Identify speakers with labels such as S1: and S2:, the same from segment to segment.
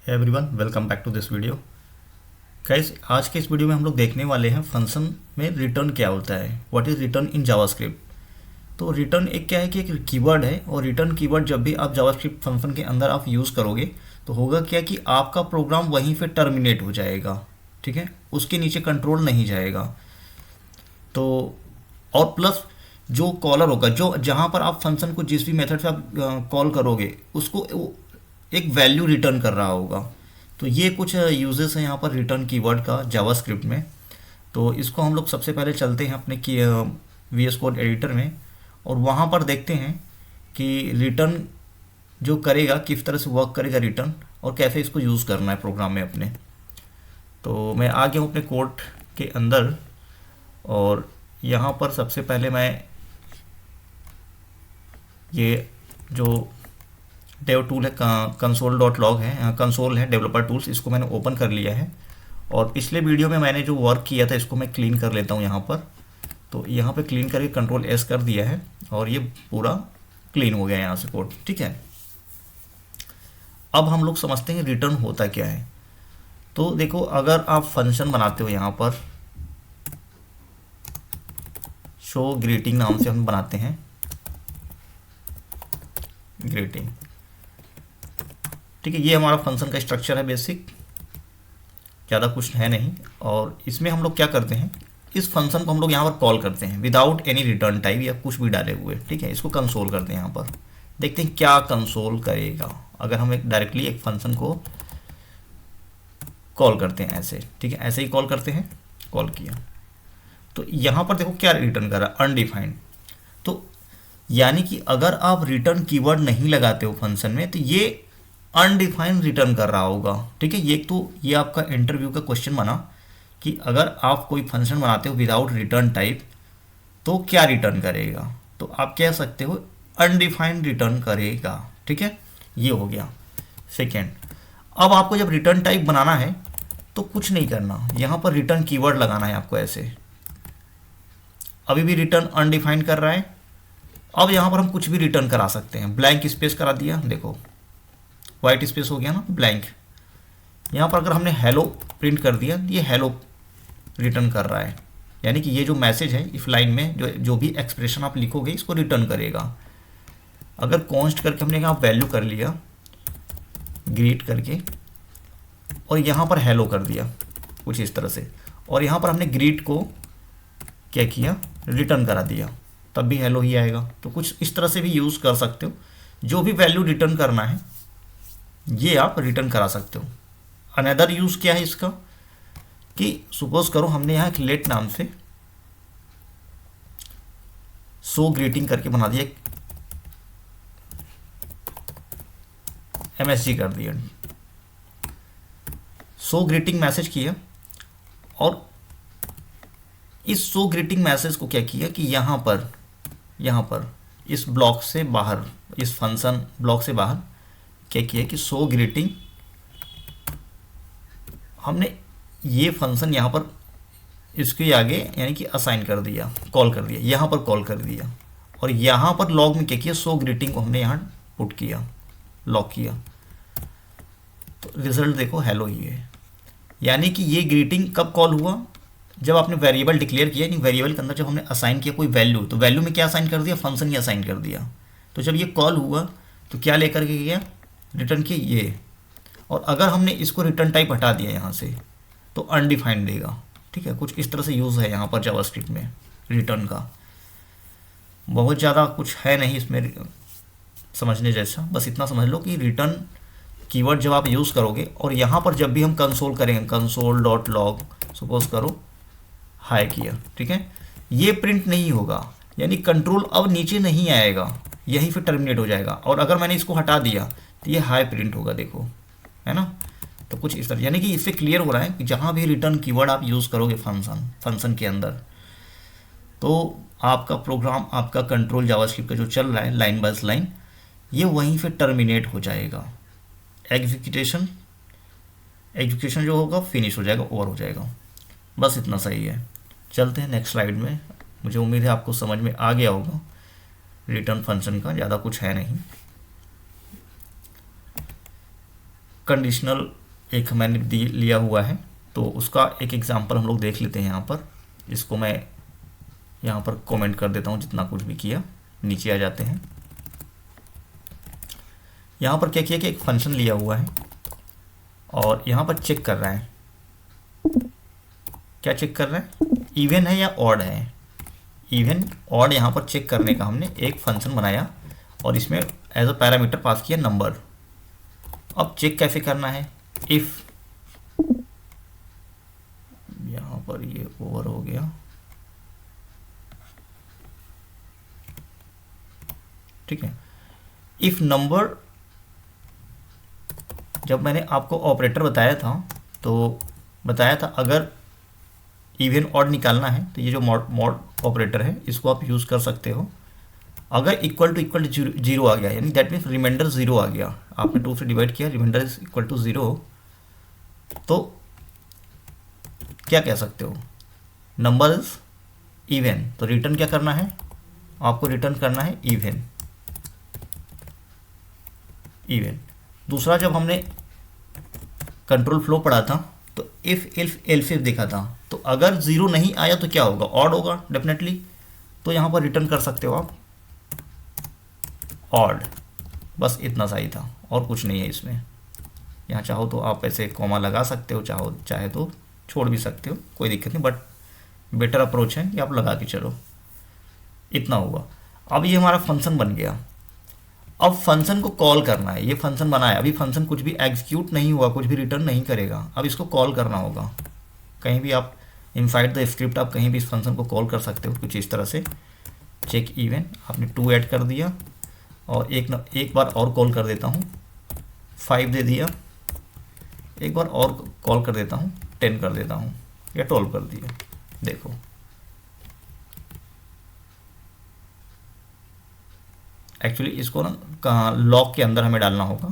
S1: Hey everyone, welcome back to this video. Guys, आज के इस वीडियो में हम लोग देखने वाले हैं फंक्शन में रिटर्न क्या होता है। What is return in JavaScript. तो रिटर्न एक क्या है कि एक कीवर्ड है, और रिटर्न कीवर्ड जब भी आप जावास्क्रिप्ट फंक्शन के अंदर आप यूज़ करोगे तो होगा क्या कि आपका प्रोग्राम वहीं पे टर्मिनेट हो जाएगा। ठीक है, उसके नीचे कंट्रोल नहीं जाएगा। तो और प्लस जो कॉलर होगा, जो जहाँ पर आप फंक्शन को जिस भी मेथड से आप कॉल करोगे उसको एक वैल्यू रिटर्न कर रहा होगा। तो ये कुछ यूजेस हैं यहाँ पर रिटर्न कीवर्ड का जावास्क्रिप्ट में। तो इसको हम लोग सबसे पहले चलते हैं अपने की VS कोड एडिटर में, और वहाँ पर देखते हैं कि रिटर्न जो करेगा किस तरह से वर्क करेगा रिटर्न, और कैसे इसको यूज़ करना है प्रोग्राम में अपने। तो मैं आ गया हूँ अपने कोड के अंदर, और यहाँ पर सबसे पहले मैं ये जो डेव टूल है, कंसोल डॉट लॉग है, कंसोल है डेवलपर टूल्स, इसको मैंने ओपन कर लिया है। और पिछले वीडियो में मैंने जो वर्क किया था इसको मैं क्लीन कर लेता हूँ यहाँ पर। तो यहाँ पे क्लीन करके कंट्रोल S कर दिया है, और ये पूरा क्लीन हो गया यहाँ से कोड। ठीक है, अब हम लोग समझते हैं रिटर्न होता क्या है। तो देखो, अगर आप फंक्शन बनाते हो यहाँ पर, शो ग्रीटिंग नाम से हम बनाते हैं ग्रीटिंग। ठीक है, ये हमारा फंक्शन का स्ट्रक्चर है बेसिक, ज़्यादा कुछ है नहीं। और इसमें हम लोग क्या करते हैं, इस फंक्शन को हम लोग यहाँ पर कॉल करते हैं विदाउट एनी रिटर्न टाइप या कुछ भी डाले हुए। ठीक है, इसको कंसोल करते हैं यहाँ पर, देखते हैं क्या कंसोल करेगा अगर हम एक डायरेक्टली एक फंक्शन को कॉल करते हैं ऐसे। ठीक है, ऐसे ही कॉल करते हैं, कॉल किया तो यहाँ पर देखो क्या रिटर्न कर रहा है, अनडिफाइंड। तो यानी कि अगर आप रिटर्न कीवर्ड नहीं लगाते हो फंक्शन में तो ये अनडिफाइंड रिटर्न कर रहा होगा। ठीक है, ये तो ये आपका इंटरव्यू का क्वेश्चन बना कि अगर आप कोई फंक्शन बनाते हो विदाउट रिटर्न टाइप तो क्या रिटर्न करेगा। तो आप कह सकते हो अनडिफाइंड रिटर्न करेगा। ठीक है, ये हो गया सेकेंड। अब आपको जब रिटर्न टाइप बनाना है तो कुछ नहीं करना, यहाँ पर रिटर्न कीवर्ड लगाना है आपको ऐसे। अभी भी रिटर्न अनडिफाइंड कर रहा है। अब यहाँ पर हम कुछ भी रिटर्न करा सकते हैं, ब्लैंक स्पेस करा दिया, देखो वाइट स्पेस हो गया ना, ब्लैंक। यहाँ पर अगर हमने हेलो प्रिंट कर दिया, ये हेलो रिटर्न कर रहा है, यानी कि ये जो मैसेज है इफ लाइन में जो भी एक्सप्रेशन आप लिखोगे इसको रिटर्न करेगा। अगर कॉन्स्ट करके हमने यहाँ वैल्यू कर लिया ग्रीट करके, और यहाँ पर हेलो कर दिया कुछ इस तरह से, और यहाँ पर हमने ग्रीट को क्या किया, रिटर्न करा दिया, तब भी हेलो ही आएगा। तो कुछ इस तरह से भी यूज़ कर सकते हो, जो भी वैल्यू रिटर्न करना है ये आप रिटर्न करा सकते हो। अनदर यूज़ क्या है इसका कि सपोज करो हमने यहाँ एक लेट नाम से सो ग्रीटिंग करके बना दिया, MSG कर दिया, सो ग्रीटिंग मैसेज किया, और इस सो ग्रीटिंग मैसेज को क्या किया कि यहाँ पर इस ब्लॉक से बाहर, इस फंक्शन ब्लॉक से बाहर क्या किया कि सो ग्रीटिंग, हमने ये फंक्शन यहाँ पर इसके आगे यानी कि असाइन कर दिया, कॉल कर दिया, यहाँ पर कॉल कर दिया, और यहाँ पर लॉग में क्या किया, सो ग्रीटिंग को हमने यहाँ पुट किया, लॉक किया। तो रिजल्ट देखो हेलो ही है। यानी कि ये ग्रीटिंग कब कॉल हुआ, जब आपने वेरिएबल डिक्लेयर किया, नहीं वेरिएबल के अंदर जब हमने असाइन किया कोई वैल्यू, तो वैल्यू में क्या असाइन कर दिया, फंक्शन ही असाइन कर दिया। तो जब ये कॉल हुआ तो क्या लेकर के गया, रिटर्न किया ये। और अगर हमने इसको रिटर्न टाइप हटा दिया यहाँ से तो अनडिफाइंड देगा। ठीक है, कुछ इस तरह से यूज़ है यहाँ पर जावास्क्रिप्ट में रिटर्न का। बहुत ज़्यादा कुछ है नहीं इसमें समझने जैसा, बस इतना समझ लो कि रिटर्न कीवर्ड जब आप यूज़ करोगे, और यहाँ पर जब भी हम कंसोल करेंगे, कंसोल डॉट लॉग सपोज करो हाई किया, ठीक है, ये प्रिंट नहीं होगा, यानी कंट्रोल अब नीचे नहीं आएगा, यहीं पे टर्मिनेट हो जाएगा। और अगर मैंने इसको हटा दिया तो ये हाई प्रिंट होगा, देखो है ना। तो कुछ इस तरह, यानी कि इससे क्लियर हो रहा है कि जहाँ भी रिटर्न कीवर्ड आप यूज़ करोगे फंक्शन के अंदर, तो आपका प्रोग्राम, आपका कंट्रोल जावास्क्रिप्ट का जो चल रहा है लाइन बाय लाइन, ये वहीं पे टर्मिनेट हो जाएगा। एग्जीक्यूशन जो होगा फिनिश हो जाएगा, ओवर हो जाएगा। बस इतना सही है। चलते हैं नेक्स्ट स्लाइड में। मुझे उम्मीद है आपको समझ में आ गया होगा रिटर्न फंक्शन का, ज़्यादा कुछ है नहीं। कंडीशनल एक मैंने लिया हुआ है, तो उसका एक एग्जांपल हम लोग देख लेते हैं यहाँ पर। इसको मैं यहाँ पर कमेंट कर देता हूँ जितना कुछ भी किया। नीचे आ जाते हैं, यहाँ पर क्या किया कि एक फंक्शन लिया हुआ है और यहाँ पर चेक कर रहा है। क्या चेक कर रहा है? इवन है या ऑड है। इवन ऑड यहाँ पर चेक करने का हमने एक फंक्शन बनाया और इसमें एज अ पैरामीटर पास किया नंबर। अब चेक कैसे करना है? इफ, यहाँ पर ये ओवर हो गया, ठीक है। इफ नंबर, जब मैंने आपको ऑपरेटर बताया था तो बताया था अगर इवन ऑड निकालना है तो ये जो मॉड ऑपरेटर है इसको आप यूज़ कर सकते हो। अगर इक्वल टू जीरो आ गया, यानी दैट मीन्स रिमाइंडर ज़ीरो आ गया, आपने 2 से डिवाइड किया, remainder is equal to zero, तो क्या कह सकते हो? Number is even. तो रिटर्न क्या करना है? आपको रिटर्न करना है इवन। इवन। दूसरा, जब हमने कंट्रोल फ्लो पढ़ा था तो इफ एल्स इफ देखा था, तो अगर ज़ीरो नहीं आया तो क्या होगा? ऑड होगा डेफिनेटली। तो यहाँ पर रिटर्न कर सकते हो आप ऑड। बस इतना सा ही था और कुछ नहीं है इसमें। यहाँ चाहो तो आप ऐसे कॉमा लगा सकते हो, चाहे तो छोड़ भी सकते हो, कोई दिक्कत नहीं, बट बेटर अप्रोच है कि आप लगा के चलो। इतना होगा। अब ये हमारा फंक्शन बन गया। अब फंक्शन को कॉल करना है। ये फंक्शन बना है, अभी फंक्शन कुछ भी एग्जीक्यूट नहीं हुआ, कुछ भी रिटर्न नहीं करेगा। अब इसको कॉल करना होगा। कहीं भी आप इनसाइड द स्क्रिप्ट आप कहीं भी इस फंक्शन को कॉल कर सकते हो कुछ इस तरह से। चेक इवन आपने 2 ऐड कर दिया और एक बार और कॉल कर देता हूँ, 5 दे दिया, एक बार और कॉल कर देता हूँ, 10 कर देता हूँ या 12 कर दिया। देखो एक्चुअली इसको ना लॉग के अंदर हमें डालना होगा,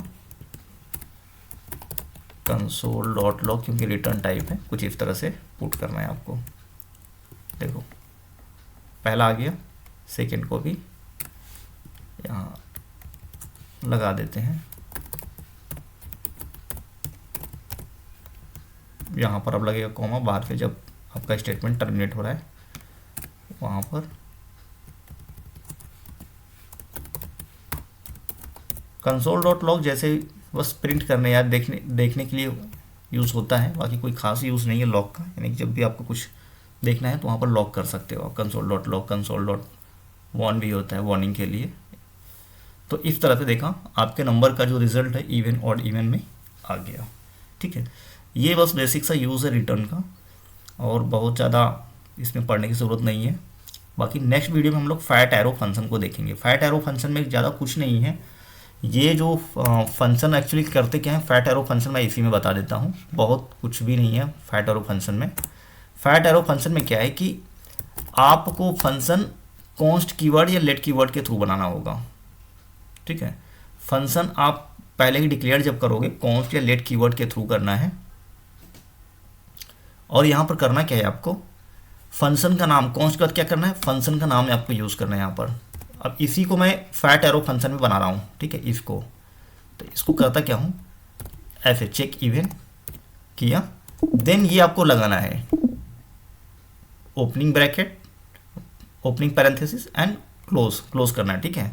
S1: कंसोल डॉट लॉग, क्योंकि रिटर्न टाइप है, कुछ इस तरह से पुट करना है आपको। देखो पहला आ गया, सेकंड को भी यहाँ लगा देते हैं। यहाँ पर अब लगेगा कॉमा, बाहर से जब आपका स्टेटमेंट टर्मिनेट हो रहा है वहाँ पर कंसोल डॉट लॉग जैसे बस प्रिंट करने या देखने के लिए यूज़ होता है, बाकी कोई खास यूज़ नहीं है लॉग का। यानी कि जब भी आपको कुछ देखना है तो वहाँ पर लॉग कर सकते हो आप, console dot log. Console dot warn भी होता है वार्निंग के लिए। तो इस तरह से देखा आपके नंबर का जो रिजल्ट है इवन ऑड इवन में आ गया, ठीक है। ये बस बेसिक सा यूज़ है रिटर्न का और बहुत ज़्यादा इसमें पढ़ने की ज़रूरत नहीं है। बाकी नेक्स्ट वीडियो में हम लोग फैट एरो फंक्शन को देखेंगे। फैट एरो फंक्शन में ज़्यादा कुछ नहीं है। ये जो फंक्शन एक्चुअली करते क्या है, फैट एरो फंक्शन मैं इसी में बता देता हूँ, बहुत कुछ भी नहीं है फैट एरो फंक्शन में। फैट एरो फंक्शन में क्या है कि आपको फंक्शन कॉन्स्ट कीवर्ड या लेट कीवर्ड के थ्रू बनाना होगा, ठीक है। फंक्शन आप पहले ही डिक्लेयर जब करोगे कॉन्स्ट या लेट कीवर्ड के थ्रू करना है। और यहाँ पर करना क्या है आपको, फंक्शन का नाम, कॉन्स्ट का क्या करना है, फंक्शन का नाम आपको यूज़ करना है यहाँ पर। अब इसी को मैं फैट एरो फंक्शन में बना रहा हूँ, ठीक है। इसको तो इसको करता क्या हूँ, ऐसे चेक इवन किया, देन ये आपको लगाना है opening bracket, opening parenthesis and close करना है, ठीक है।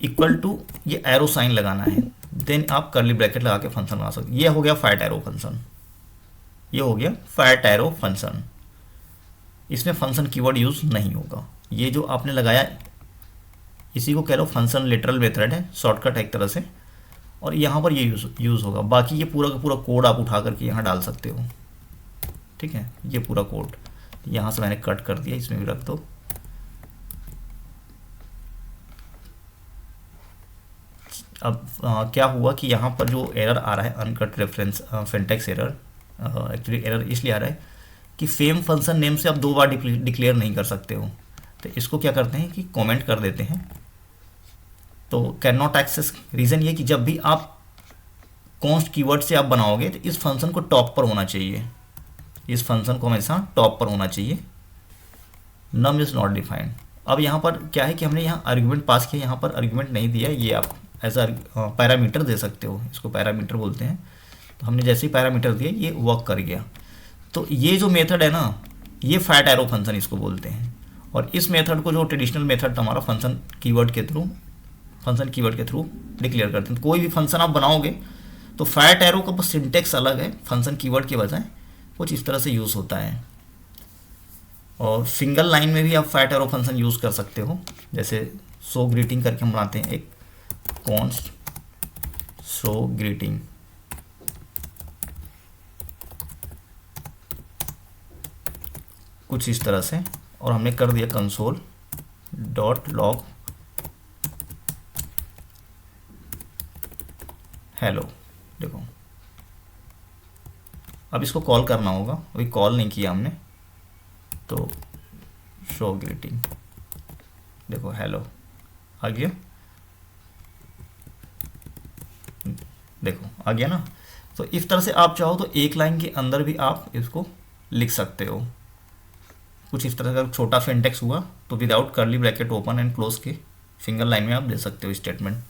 S1: इक्वल टू ये एरो साइन लगाना है, देन आप कर्ली ब्रैकेट लगा के फंक्शन बना सकते। ये हो गया फैट एरो फंक्शन, ये हो गया फैट एरो फंक्शन। इसमें फंक्शन कीवर्ड यूज़ नहीं होगा। ये जो आपने लगाया इसी को कह लो फंक्शन लिटरल मेथड है, शॉर्टकट है एक तरह से, और यहाँ पर ये यूज़ होगा। बाकी ये पूरा का पूरा कोड आप उठा करके यहाँ डाल सकते हो, ठीक है। ये पूरा कोड यहाँ से मैंने कट कर दिया, इसमें भी रख दो। अब क्या हुआ कि यहाँ पर जो एरर आ रहा है uncut reference syntax error, actually error इसलिए आ रहा है कि सेम फंक्शन नेम से आप 2 बार डिक्लेयर नहीं कर सकते हो। तो इसको क्या करते हैं कि कमेंट कर देते हैं। तो कैन नॉट एक्सेस, रीज़न ये कि जब भी आप कॉन्स्ट कीवर्ड से आप बनाओगे तो इस फंक्शन को टॉप पर होना चाहिए, इस फंक्शन को हमेशा टॉप पर होना चाहिए। नम इज़ नॉट डिफाइंड। अब यहाँ पर क्या है कि हमने यहाँ आर्ग्यूमेंट पास किया, यहाँ पर आर्ग्यूमेंट नहीं दिया, ये आप एज पैरामीटर दे सकते हो, इसको पैरामीटर बोलते हैं। तो हमने जैसे ही पैरामीटर दिया ये वर्क कर गया। तो ये जो मेथड है ना, ये फैट एरो फंक्शन इसको बोलते हैं। और इस मेथड को जो ट्रेडिशनल मेथड हमारा फंक्शन कीवर्ड के थ्रू डिक्लेयर करते हैं। तो कोई भी फंक्शन आप बनाओगे तो फैट एरो का बस सिंटेक्स अलग है, फंक्शन कीवर्ड के बजाय कुछ इस तरह से यूज़ होता है। और सिंगल लाइन में भी आप फैट एरो फंक्शन यूज़ कर सकते हो, जैसे शो ग्रीटिंग करके हम बनाते हैं एक कॉन्स्ट शो ग्रीटिंग, कुछ इस तरह से, और हमने कर दिया कंसोल डॉट लॉग हेलो। देखो अब इसको कॉल करना होगा, अभी कॉल नहीं किया हमने, तो शो ग्रीटिंग, देखो हेलो आ गया, देखो आ गया ना। तो इस तरह से आप चाहो तो एक लाइन के अंदर भी आप इसको लिख सकते हो। कुछ इस तरह का छोटा सिंटेक्स हुआ तो without curly bracket open and close के सिंगल लाइन में आप दे सकते हो स्टेटमेंट,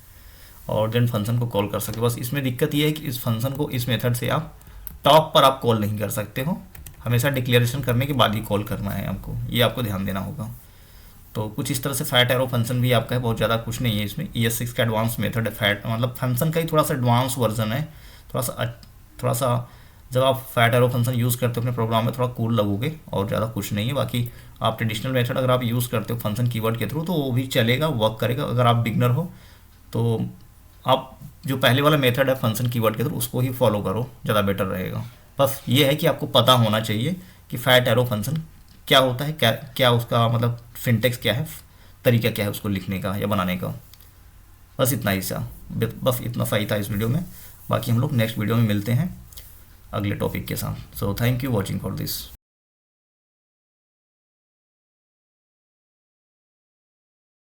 S1: और देन फंक्शन को कॉल कर सकते हो। बस इसमें दिक्कत ये है कि इस फंक्शन को इस मेथड से आप टॉप पर आप कॉल नहीं कर सकते हो, हमेशा डिक्लेरेशन करने के बाद ही कॉल करना है आपको, ये आपको ध्यान देना होगा। तो कुछ इस तरह से फैट एरो फंक्शन भी आपका है, बहुत ज़्यादा कुछ नहीं है इसमें। ES6 का एडवांस मेथड है, फैट मतलब फंक्शन का ही थोड़ा सा एडवांस वर्जन है। थोड़ा सा जब आप फैट एरो फंक्शन यूज़ करते हो अपने प्रोग्राम में थोड़ा कूल लगोगे, और ज़्यादा कुछ नहीं है। बाकी आप ट्रेडिशनल मेथड अगर आप यूज़ करते हो फंक्शन कीवर्ड के थ्रू तो वो भी चलेगा, वर्क करेगा। अगर आप बिगनर हो तो आप जो पहले वाला मेथड है फंक्शन कीवर्ड के थ्रू उसको ही फॉलो करो, ज़्यादा बेटर रहेगा। बस ये है कि आपको पता होना चाहिए कि फैट एरो फंक्शन क्या होता है, क्या उसका मतलब सिंटेक्स क्या है, तरीका क्या है उसको लिखने का या बनाने का। बस इतना ही सा, बस इतना सा ही था इस वीडियो में। बाकी हम लोग नेक्स्ट वीडियो में मिलते हैं अगले टॉपिक के साथ। So thank you watching for this.